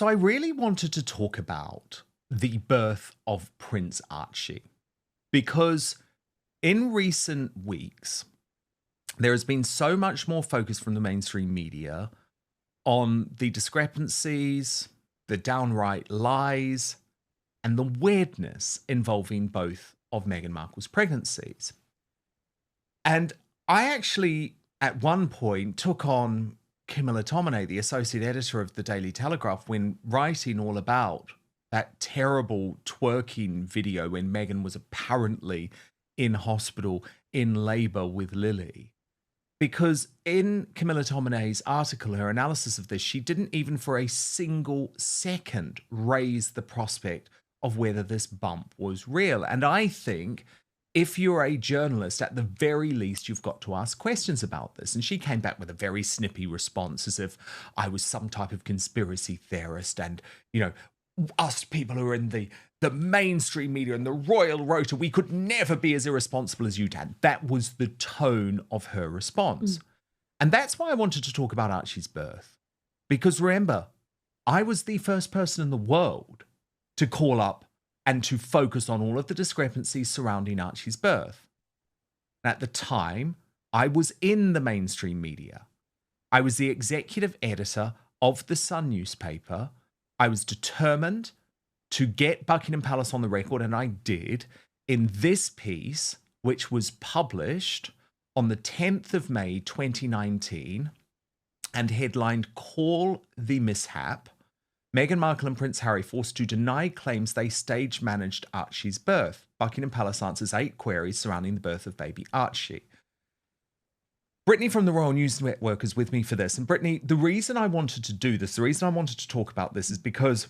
So I really wanted to talk about the birth of Prince Archie because in recent weeks, there has been so much more focus from the mainstream media on the discrepancies, the downright lies, and the weirdness involving both of Meghan Markle's pregnancies. And I actually, at one point, took on Camilla Tominey, the associate editor of the Daily Telegraph, when writing all about that terrible twerking video when Meghan was apparently in hospital in labour with Lily. Because in Camilla Tominey's article, her analysis of this, she didn't even for a single second raise the prospect of whether this bump was real. And I think if you're a journalist, at the very least, you've got to ask questions about this. And she came back with a very snippy response as if I was some type of conspiracy theorist and, you know, us people who are in the mainstream media and the royal rota, we could never be as irresponsible as you, Dad. That was the tone of her response. And that's why I wanted to talk about Archie's birth. Because remember, I was the first person in the world to call up and to focus on all of the discrepancies surrounding Archie's birth. At the time, I was in the mainstream media. I was the executive editor of the Sun newspaper. I was determined to get Buckingham Palace on the record, and I did, in this piece, which was published on the 10th of May, 2019, and headlined Call the Mishap. Meghan Markle and Prince Harry forced to deny claims they stage-managed Archie's birth. Buckingham Palace answers 8 queries surrounding the birth of baby Archie. Brittany from the Royal News Network is with me for this. And Brittany, the reason I wanted to do this, the reason I wanted to talk about this is because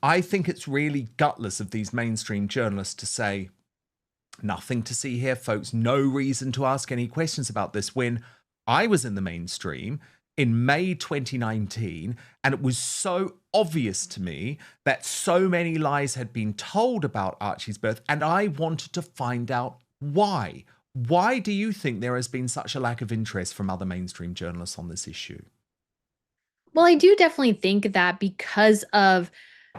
I think it's really gutless of these mainstream journalists to say, nothing to see here, folks, no reason to ask any questions about this, when I was in the mainstream in May 2019, and it was so obvious to me that so many lies had been told about Archie's birth, and I wanted to find out why. Why do you think there has been such a lack of interest from other mainstream journalists on this issue? Well, I do definitely think that because of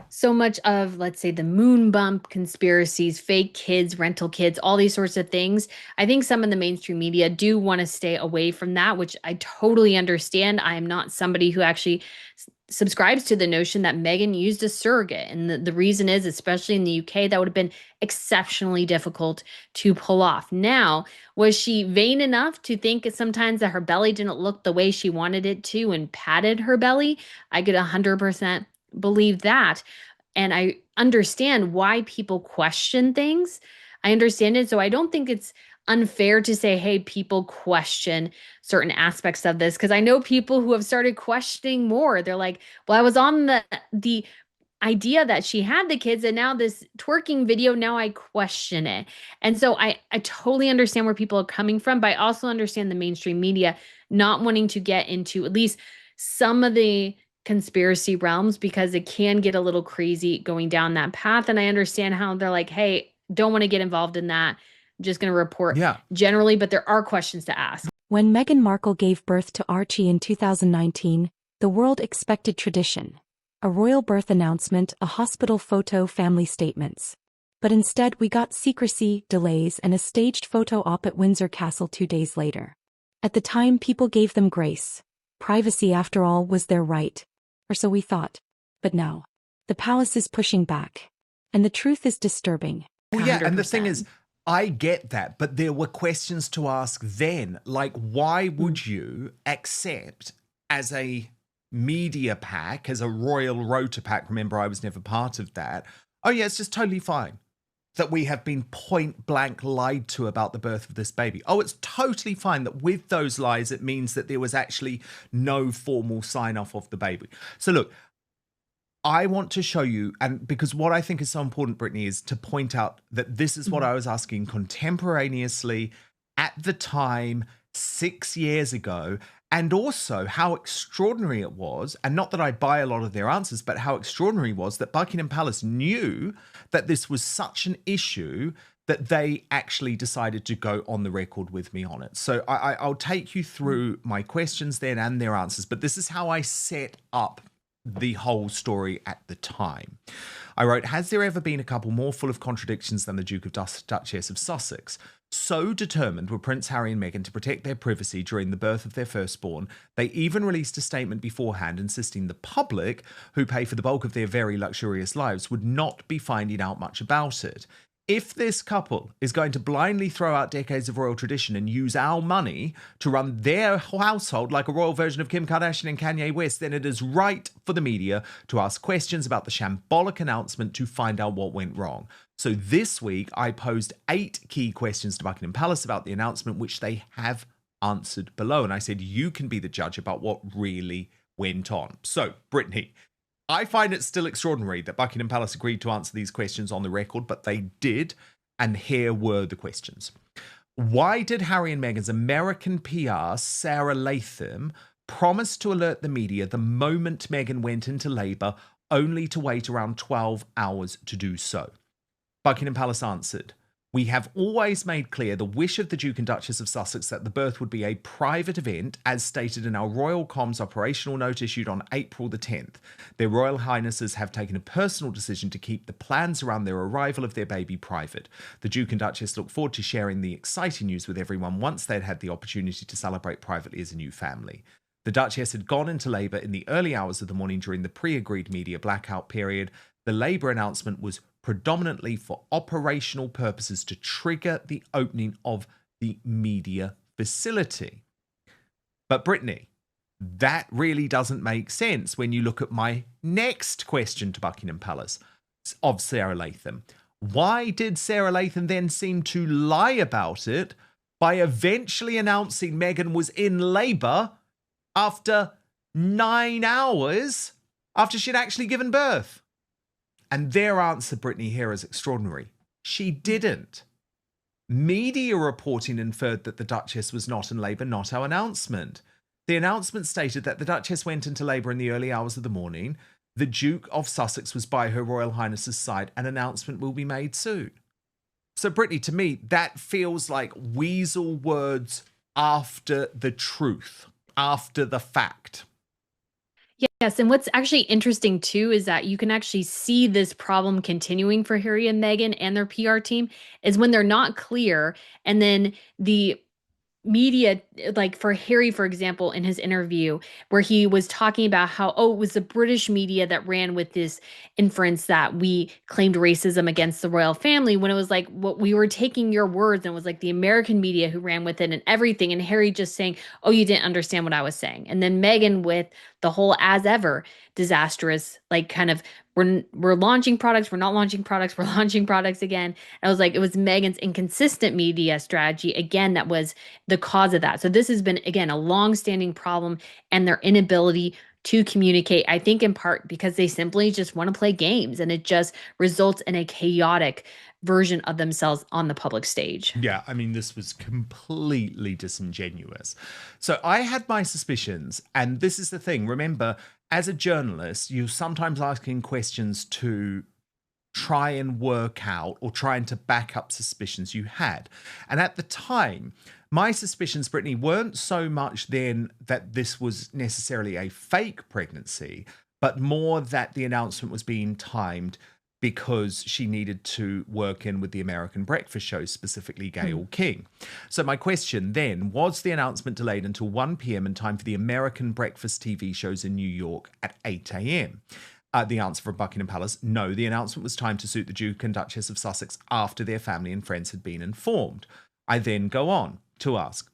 so much of, let's say, the moon bump conspiracies, fake kids, rental kids, all these sorts of things, I think some of the mainstream media do want to stay away from that, which I totally understand. I am not somebody who actually subscribes to the notion that Meghan used a surrogate. And the reason is, especially in the UK, that would have been exceptionally difficult to pull off. Now, was she vain enough to think sometimes that her belly didn't look the way she wanted it to and padded her belly? I could 100% believe that. And I understand why people question things. I understand it. So I don't think it's unfair to say, hey, people question certain aspects of this, because I know people who have started questioning more. They're like, well, I was on the idea that she had the kids, and now this twerking video, now I question it. And so I totally understand where people are coming from, but I also understand the mainstream media not wanting to get into at least some of the conspiracy realms, because it can get a little crazy going down that path. And I understand how they're like, hey, don't want to get involved in that. I'm just going to report generally, but there are questions to ask. When Meghan Markle gave birth to Archie in 2019, the world expected tradition. A royal birth announcement, a hospital photo, family statements. But instead we got secrecy, delays, and a staged photo op at Windsor Castle 2 days later. At the time, people gave them grace. Privacy, after all, was their right. Or so we thought. But now, the palace is pushing back. And the truth is disturbing. Well, yeah, 100%. And the thing is, I get that, but there were questions to ask then. Like, why would you accept as a media pack, as a royal rota pack, remember I was never part of that, oh yeah, it's just totally fine that we have been point blank lied to about the birth of this baby. Oh, it's totally fine that with those lies, it means that there was actually no formal sign off of the baby. So look, I want to show you, and because what I think is so important, Brittany, is to point out that this is what I was asking contemporaneously at the time, 6 years ago, and also how extraordinary it was, and not that I buy a lot of their answers, but how extraordinary it was that Buckingham Palace knew that this was such an issue that they actually decided to go on the record with me on it. So I'll take you through my questions then and their answers, but this is how I set up the whole story at the time. I wrote, has there ever been a couple more full of contradictions than the Duke of Duchess of Sussex? So determined were Prince Harry and Meghan to protect their privacy during the birth of their firstborn, they even released a statement beforehand insisting the public, who pay for the bulk of their very luxurious lives, would not be finding out much about it. If this couple is going to blindly throw out decades of royal tradition and use our money to run their household like a royal version of Kim Kardashian and Kanye West, then it is right for the media to ask questions about the shambolic announcement to find out what went wrong. So this week, I posed 8 key questions to Buckingham Palace about the announcement, which they have answered below. And I said, you can be the judge about what really went on. So, Brittany, I find it still extraordinary that Buckingham Palace agreed to answer these questions on the record, but they did, and here were the questions. Why did Harry and Meghan's American PR, Sarah Latham, promise to alert the media the moment Meghan went into labour, only to wait around 12 hours to do so? Buckingham Palace answered, we have always made clear the wish of the Duke and Duchess of Sussex that the birth would be a private event, as stated in our Royal Comms operational note issued on April the 10th. Their Royal Highnesses have taken a personal decision to keep the plans around their arrival of their baby private. The Duke and Duchess look forward to sharing the exciting news with everyone once they'd had the opportunity to celebrate privately as a new family. The Duchess had gone into labour in the early hours of the morning during the pre-agreed media blackout period. The labour announcement was predominantly for operational purposes to trigger the opening of the media facility. But Brittany, that really doesn't make sense when you look at my next question to Buckingham Palace of Sarah Latham. Why did Sarah Latham then seem to lie about it by eventually announcing Meghan was in labour after 9 hours after she'd actually given birth? And their answer, Brittany, here is extraordinary. She didn't. Media reporting inferred that the Duchess was not in labour, not our announcement. The announcement stated that the Duchess went into labour in the early hours of the morning. The Duke of Sussex was by Her Royal Highness's side. An announcement will be made soon. So, Brittany, to me, that feels like weasel words after the truth, after the fact. Yes, and what's actually interesting too is that you can actually see this problem continuing for Harry and Meghan and their PR team is when they're not clear, and then the media, like for Harry, for example, in his interview where he was talking about how, oh, it was the British media that ran with this inference that we claimed racism against the royal family, when it was like, what we were taking your words, and it was like the American media who ran with it and everything, and Harry just saying, oh, you didn't understand what I was saying. And then Meghan with the whole as ever disastrous, like kind of, we're launching products, we're not launching products, we're launching products again. And I was like, it was Meghan's inconsistent media strategy again that was the cause of that. So this has been, again, a long-standing problem, and their inability to communicate, I think in part because they simply just want to play games, and it just results in a chaotic version of themselves on the public stage. Yeah, I mean, this was completely disingenuous. So I had my suspicions, and this is the thing. Remember, as a journalist, you're sometimes asking questions to try and work out or trying to back up suspicions you had. And at the time, my suspicions, Brittany, weren't so much then that this was necessarily a fake pregnancy, but more that the announcement was being timed because she needed to work in with the American breakfast show, specifically Gayle King. So my question then, was the announcement delayed until 1 p.m. in time for the American breakfast TV shows in New York at 8 a.m.? The answer from Buckingham Palace, no, the announcement was timed to suit the Duke and Duchess of Sussex after their family and friends had been informed. I then go on to ask,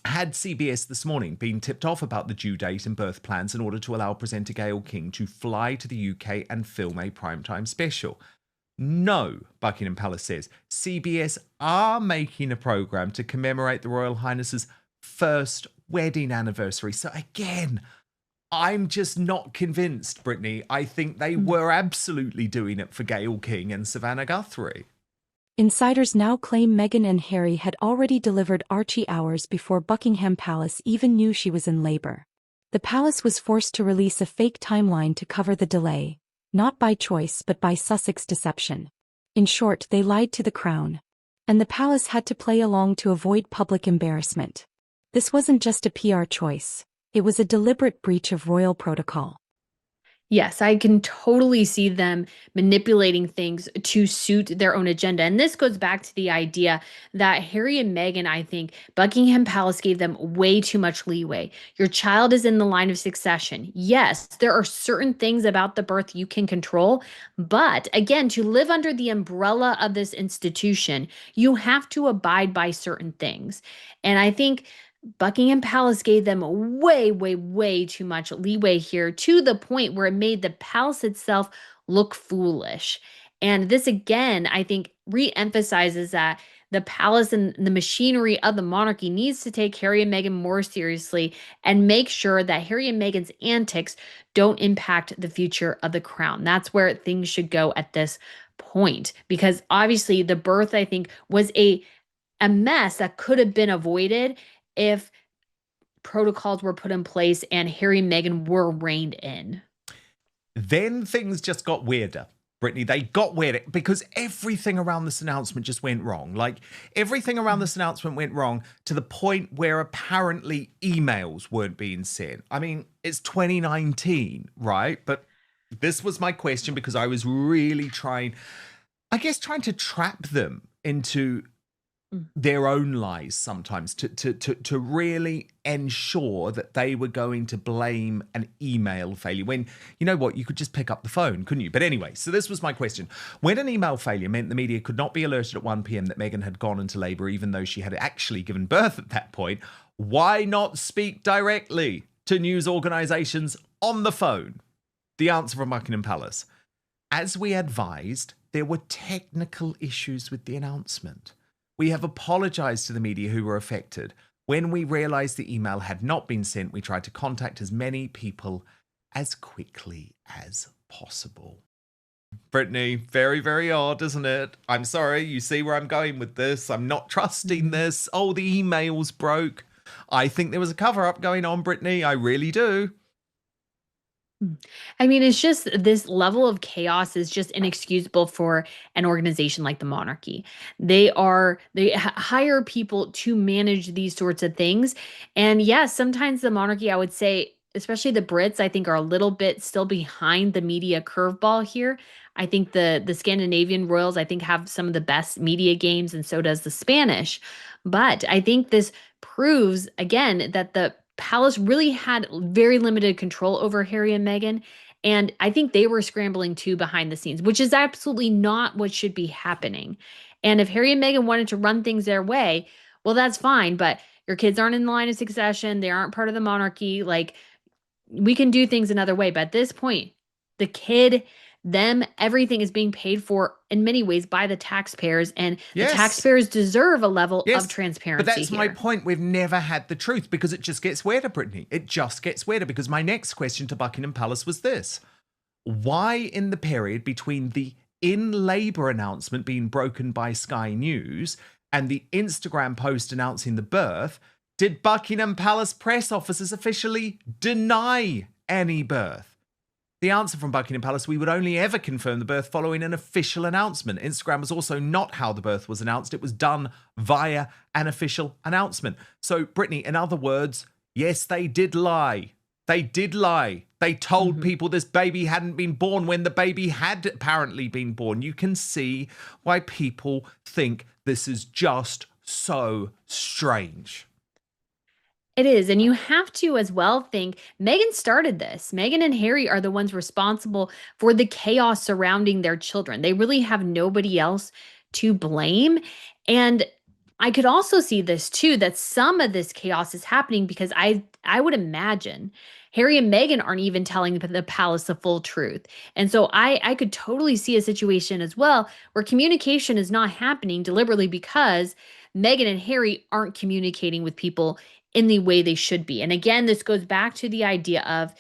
had CBS This Morning been tipped off about the due date and birth plans in order to allow presenter Gayle King to fly to the UK and film a primetime special? No, Buckingham Palace says. CBS are making a programme to commemorate the Royal Highness's first wedding anniversary. So again, I'm just not convinced, Brittany. I think they were absolutely doing it for Gayle King and Savannah Guthrie. Insiders now claim Meghan and Harry had already delivered Archie hours before Buckingham Palace even knew she was in labor. The palace was forced to release a fake timeline to cover the delay, not by choice but by Sussex deception. In short, they lied to the crown. And the palace had to play along to avoid public embarrassment. This wasn't just a PR choice. It was a deliberate breach of royal protocol. Yes, I can totally see them manipulating things to suit their own agenda. And this goes back to the idea that Harry and Meghan, I think Buckingham Palace gave them way too much leeway. Your child is in the line of succession. Yes, there are certain things about the birth you can control. But again, to live under the umbrella of this institution, you have to abide by certain things. And I think Buckingham Palace gave them way, way, way too much leeway here to the point where it made the palace itself look foolish. And this again, I think, re-emphasizes that the palace and the machinery of the monarchy needs to take Harry and Meghan more seriously and make sure that Harry and Meghan's antics don't impact the future of the crown. That's where things should go at this point. Because obviously the birth, I think, was a mess that could have been avoided if protocols were put in place and Harry and Meghan were reined in. Then things just got weirder. Brittany, they got weirder because everything around this announcement just went wrong. Like everything around this announcement went wrong to the point where apparently emails weren't being sent. I mean, it's 2019, right? But this was my question because I was really trying to trap them into their own lies sometimes to really ensure that they were going to blame an email failure when, you know what, you could just pick up the phone, couldn't you? But anyway, so this was my question. When an email failure meant the media could not be alerted at 1 p.m. that Meghan had gone into labor, even though she had actually given birth at that point, why not speak directly to news organizations on the phone? The answer from Buckingham Palace. As we advised, there were technical issues with the announcement. We have apologized to the media who were affected. When we realized the email had not been sent, we tried to contact as many people as quickly as possible. Brittany, very, very odd, isn't it? I'm sorry, you see where I'm going with this. I'm not trusting this. Oh, the emails broke. I think there was a cover-up going on, Brittany. I really do. I mean, it's just this level of chaos is just inexcusable for an organization like the monarchy. They hire people to manage these sorts of things. And yes, sometimes the monarchy, I would say, especially the Brits, I think are a little bit still behind the media curveball here. I think the Scandinavian royals, I think, have some of the best media games, and so does the Spanish. But I think this proves again that the palace really had very limited control over Harry and Meghan. And I think they were scrambling too behind the scenes, which is absolutely not what should be happening. And if Harry and Meghan wanted to run things their way, well, that's fine. But your kids aren't in the line of succession. They aren't part of the monarchy. Like, we can do things another way. But at this point, the kid, them, everything is being paid for in many ways by the taxpayers, and the taxpayers deserve a level of transparency. But that's my point. We've never had the truth because it just gets weirder, Brittany. It just gets weirder because my next question to Buckingham Palace was this. Why in the period between the in labour announcement being broken by Sky News and the Instagram post announcing the birth did Buckingham Palace press officers officially deny any birth? The answer from Buckingham Palace, we would only ever confirm the birth following an official announcement. Instagram was also not how the birth was announced. It was done via an official announcement. So, Brittany, in other words, yes, they did lie. They did lie. They told people this baby hadn't been born when the baby had apparently been born. You can see why people think this is just so strange. It is. And you have to as well think Meghan started this. Meghan and Harry are the ones responsible for the chaos surrounding their children. They really have nobody else to blame. And I could also see this too, that some of this chaos is happening because I would imagine Harry and Meghan aren't even telling the palace the full truth. And so I could totally see a situation as well where communication is not happening deliberately because Meghan and Harry aren't communicating with people in the way they should be. And again, this goes back to the idea of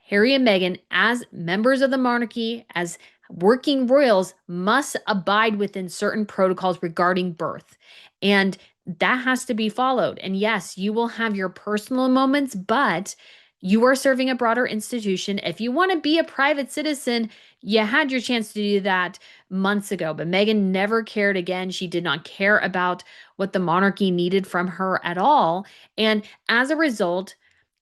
Harry and Meghan, as members of the monarchy, as working royals, must abide within certain protocols regarding birth. And that has to be followed. And yes, you will have your personal moments, but you are serving a broader institution. If you want to be a private citizen, you had your chance to do that months ago, but Meghan never cared again. She did not care about what the monarchy needed from her at all. And as a result,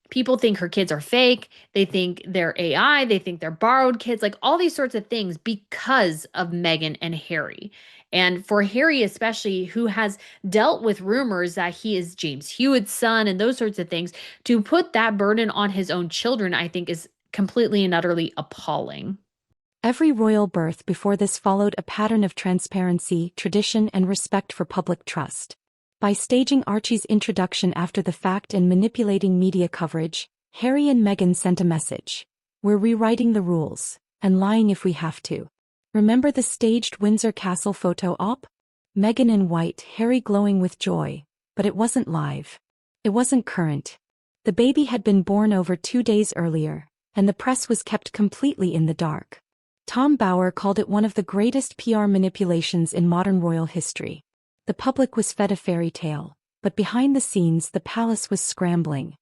people think her kids are fake. They think they're AI. They think they're borrowed kids, like all these sorts of things because of Meghan and Harry. And for Harry, especially, who has dealt with rumors that he is James Hewitt's son and those sorts of things, to put that burden on his own children, I think is completely and utterly appalling. Every royal birth before this followed a pattern of transparency, tradition, and respect for public trust. By staging Archie's introduction after the fact and manipulating media coverage, Harry and Meghan sent a message. We're rewriting the rules, and lying if we have to. Remember the staged Windsor Castle photo op? Meghan in white, Harry glowing with joy. But it wasn't live. It wasn't current. The baby had been born over 2 days earlier, and the press was kept completely in the dark. Tom Bower called it one of the greatest PR manipulations in modern royal history. The public was fed a fairy tale, but behind the scenes the palace was scrambling.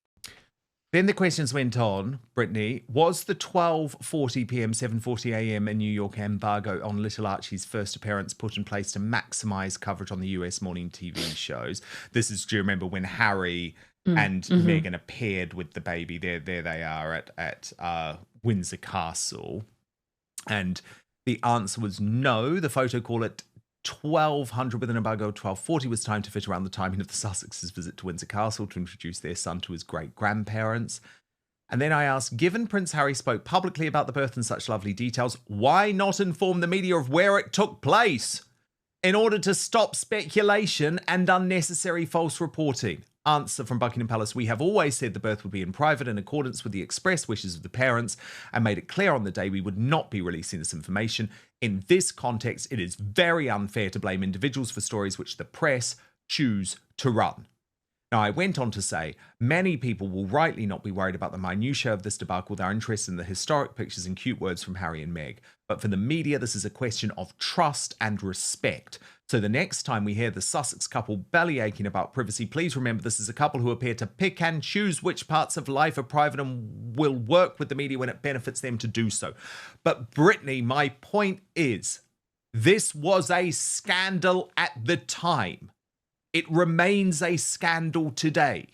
Then the questions went on, Brittany. Was the 12:40 p.m., 7:40 a.m. in New York embargo on little Archie's first appearance put in place to maximize coverage on the US morning TV shows? This is, do you remember when Harry and Meghan appeared with the baby? There they are at Windsor Castle. And the answer was no. The photo call at 1200 with an embargo of 1240 was timed to fit around the timing of the Sussexes' visit to Windsor Castle to introduce their son to his great-grandparents. And then I asked, given Prince Harry spoke publicly about the birth in such lovely details, why not inform the media of where it took place in order to stop speculation and unnecessary false reporting? Answer from Buckingham Palace: we have always said the birth would be in private in accordance with the express wishes of the parents and made it clear on the day we would not be releasing this information. In this context, it is very unfair to blame individuals for stories which the press choose to run. Now, I went on to say, many people will rightly not be worried about the minutiae of this debacle. They're interested in the historic pictures and cute words from Harry and Meg. But for the media, this is a question of trust and respect. So the next time we hear the Sussex couple bellyaching about privacy, please remember this is a couple who appear to pick and choose which parts of life are private and will work with the media when it benefits them to do so. But Brittany, my point is, this was a scandal at the time. It remains a scandal today.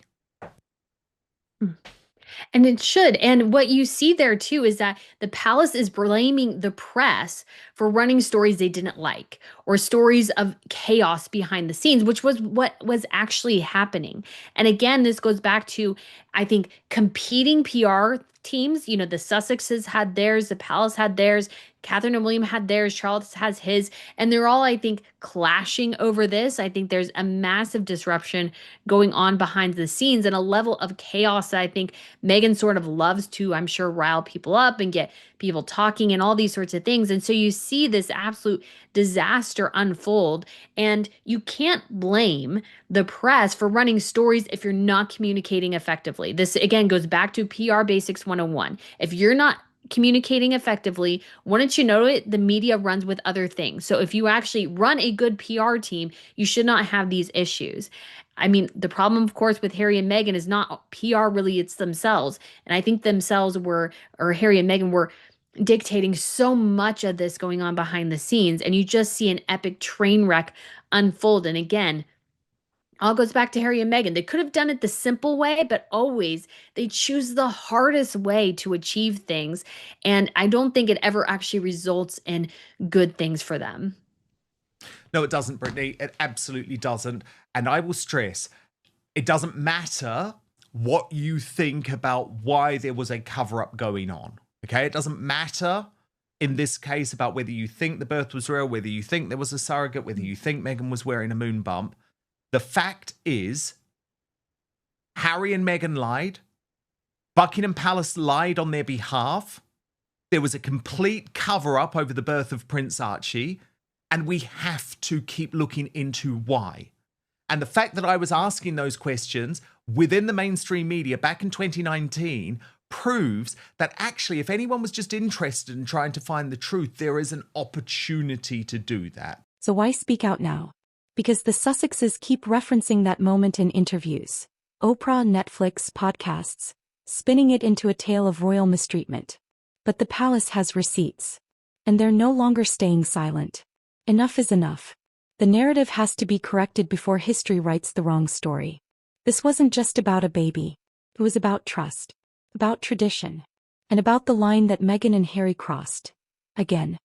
And it should. And what you see there too is that the palace is blaming the press for running stories they didn't like, or stories of chaos behind the scenes, which was what was actually happening. And again, this goes back to, I think, competing PR teams. You know, the Sussexes had theirs, the palace had theirs, Catherine and William had theirs, Charles has his, and they're all, I think, clashing over this. I think there's a massive disruption going on behind the scenes and a level of chaos that I think Meghan sort of loves to, I'm sure, rile people up and get people talking and all these sorts of things. And so you see this absolute disaster unfold, and you can't blame the press for running stories if you're not communicating effectively. This, again, goes back to PR Basics 101. If you're not communicating effectively, wouldn't you know it, the media runs with other things. So if you actually run a good PR team, you should not have these issues. I mean, the problem, of course, with Harry and Meghan is not PR really, it's themselves. And I think themselves were, or Harry and Meghan were dictating so much of this going on behind the scenes. And you just see an epic train wreck unfold. And again, all goes back to Harry and Meghan. They could have done it the simple way, but always they choose the hardest way to achieve things. And I don't think it ever actually results in good things for them. No, it doesn't, Brittany. It absolutely doesn't. And I will stress, it doesn't matter what you think about why there was a cover-up going on. Okay? It doesn't matter in this case about whether you think the birth was real, whether you think there was a surrogate, whether you think Meghan was wearing a moon bump. The fact is, Harry and Meghan lied. Buckingham Palace lied on their behalf. There was a complete cover-up over the birth of Prince Archie, and we have to keep looking into why. And the fact that I was asking those questions within the mainstream media back in 2019 proves that actually, if anyone was just interested in trying to find the truth, there is an opportunity to do that. So why speak out now? Because the Sussexes keep referencing that moment in interviews, Oprah, Netflix, podcasts, spinning it into a tale of royal mistreatment. But the palace has receipts. And they're no longer staying silent. Enough is enough. The narrative has to be corrected before history writes the wrong story. This wasn't just about a baby. It was about trust, about tradition, and about the line that Meghan and Harry crossed. Again.